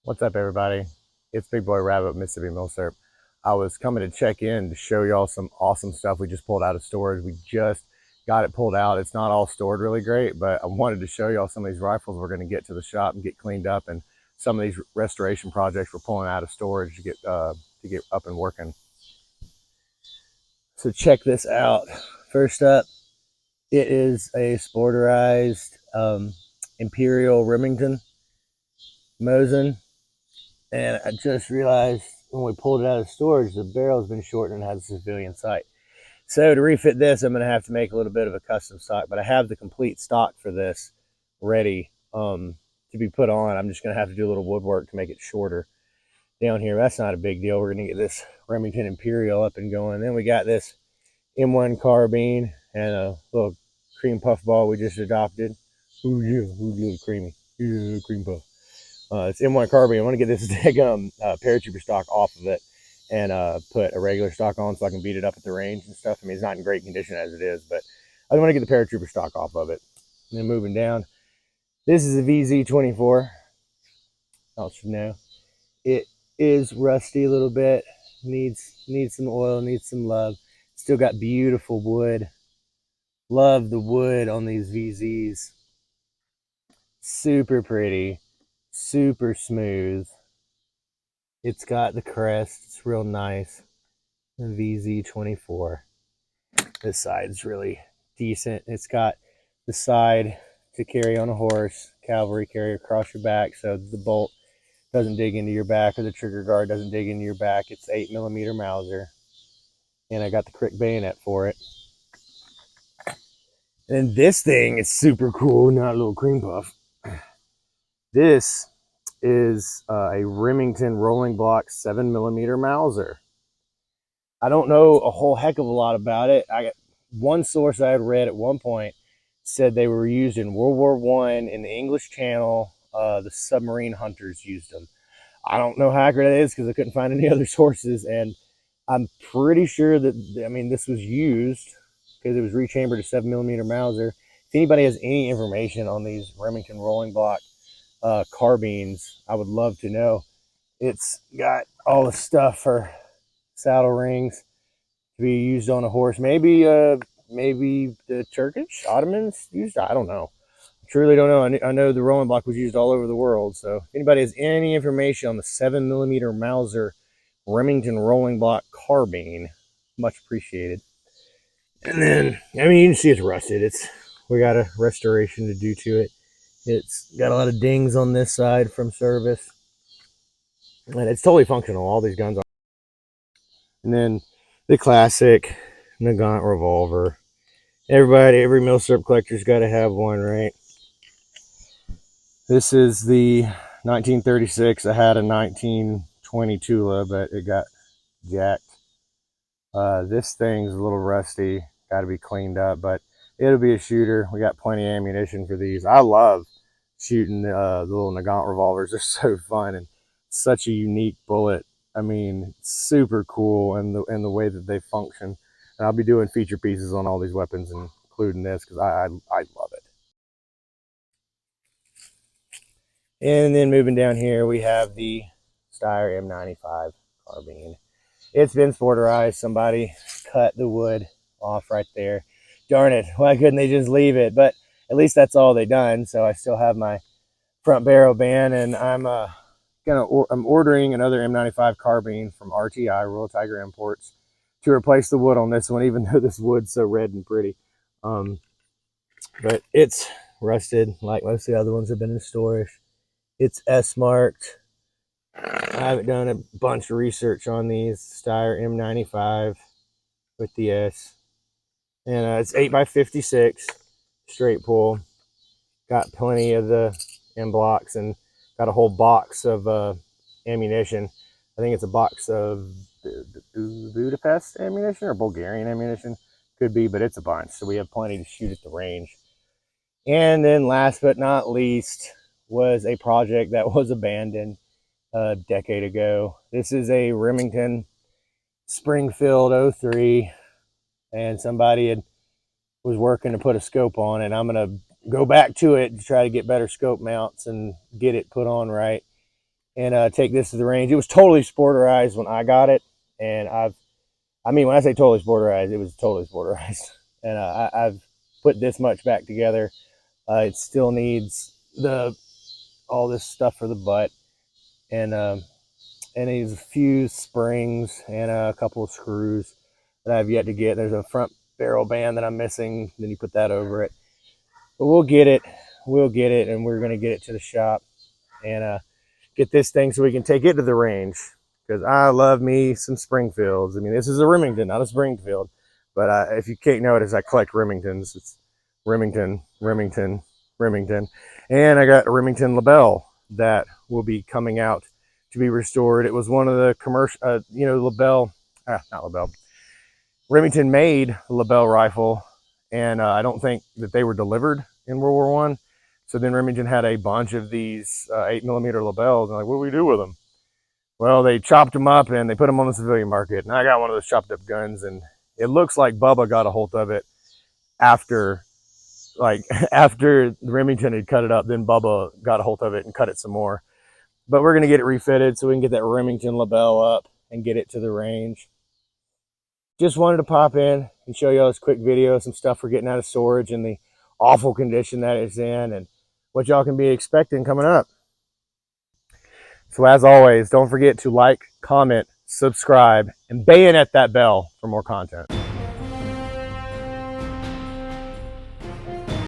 What's up, everybody? It's Big Boy Rabbit, Mississippi Milsurp. I was coming to check in to show y'all some awesome stuff we just pulled out of storage. We just got it pulled out. It's not all stored really great, but I wanted to show y'all some of these rifles we're going to get to the shop and get cleaned up, and some of these restoration projects we're pulling out of storage to get up and working. So check this out. First up, it is a sporterized Imperial Remington Mosin. And I just realized when we pulled it out of storage, the barrel's been shortened and has a civilian sight. So to refit this, I'm going to have to make a little bit of a custom stock, but I have the complete stock for this ready to be put on. I'm just going to have to do a little woodwork to make it shorter down here. That's not a big deal. We're going to get this Remington Imperial up and going. Then we got this M1 carbine and a little cream puff ball we just adopted. Ooh, yeah, ooh, creamy. Yeah, cream puff. It's M1 carbine. I want to get this paratrooper stock off of it and put a regular stock on so I can beat it up at the range and stuff. I mean, it's not in great condition as it is, but I want to get the paratrooper stock off of it. And then moving down, this is a VZ24. I should know. It is rusty a little bit. Needs some oil. Needs some love. Still got beautiful wood. Love the wood on these VZs. Super pretty. Super smooth. It's got the crest. It's real nice. The VZ24. This side's really decent. It's got the side to carry on a horse, cavalry carry across your back, so the bolt doesn't dig into your back or the trigger guard doesn't dig into your back. It's 8mm Mauser, and I got the crick bayonet for it. And this thing is super cool, not a little cream puff. This is a Remington rolling block 7mm Mauser. I don't know a whole heck of a lot about it. I got one source I had read at one point said they were used in World War I in the English Channel. The submarine hunters used them. I don't know how accurate it is because I couldn't find any other sources, and I'm pretty sure that, I mean, this was used because it was rechambered to 7mm Mauser. If anybody has any information on these Remington rolling block carbines, I would love to know. It's got all the stuff for saddle rings to be used on a horse. Maybe the Turkish Ottomans used it. I don't know. I truly don't know. I know the rolling block was used all over the world. So if anybody has any information on the 7mm Mauser Remington rolling block carbine, much appreciated. And then, I mean, you can see it's rusted. We got a restoration to do to it. It's got a lot of dings on this side from service, and it's totally functional. All these guns are. And then the classic Nagant revolver. Every Milsurp collector's got to have one, right? This is the 1936. I had a 1920 Tula, but it got jacked. This thing's a little rusty. Got to be cleaned up, but it'll be a shooter. We got plenty of ammunition for these. I love shooting the little Nagant revolvers. They're so fun and such a unique bullet. I mean, super cool, and the way that they function. And I'll be doing feature pieces on all these weapons, including this, because I love it. And then moving down here, we have the Steyr M95 carbine. It's been sporterized. Somebody cut the wood off right there. Darn it, why couldn't they just leave it? But at least that's all they done. So I still have my front barrel band, and I'm ordering another M95 carbine from RTI, Royal Tiger Imports, to replace the wood on this one, even though this wood's so red and pretty. But it's rusted like most of the other ones have been in storage. It's S marked. I haven't done a bunch of research on these. Steyr M95 with the S. And it's 8x56 straight pull. Got plenty of the M blocks and got a whole box of ammunition. I think it's a box of Budapest ammunition or Bulgarian ammunition. Could be, but it's a bunch. So we have plenty to shoot at the range. And then last but not least was a project that was abandoned a decade ago. This is a Remington Springfield 03, and somebody was working to put a scope on it. I'm going to go back to it to try to get better scope mounts and get it put on right. and take this to the range. It was totally sporterized when I got it, and I mean, when I say totally sporterized, it was totally sporterized. And I've put this much back together. It still needs all this stuff for the butt, and it needs a few springs and a couple of screws that I've yet to get. There's a front barrel band that I'm missing. Then you put that over it. But we'll get it. We'll get it, and we're going to get it to the shop and get this thing so we can take it to the range. Because I love me some Springfields. I mean, this is a Remington, not a Springfield. But if you can't notice, I collect Remingtons. It's Remington, Remington, Remington. And I got a Remington LaBelle that will be coming out to be restored. It was one of the commercial, not LaBelle. Remington made LaBelle rifle, and I don't think that they were delivered in World War One. So then Remington had a bunch of these 8mm LaBelles, and like, what do we do with them? Well, they chopped them up and they put them on the civilian market. And I got one of those chopped up guns, and it looks like Bubba got a hold of it after, after Remington had cut it up. Then Bubba got a hold of it and cut it some more. But we're gonna get it refitted so we can get that Remington LaBelle up and get it to the range. Just wanted to pop in and show you all this quick video, some stuff we're getting out of storage and the awful condition that it's in, and what y'all can be expecting coming up. So as always, don't forget to like, comment, subscribe, and bayonet that bell for more content.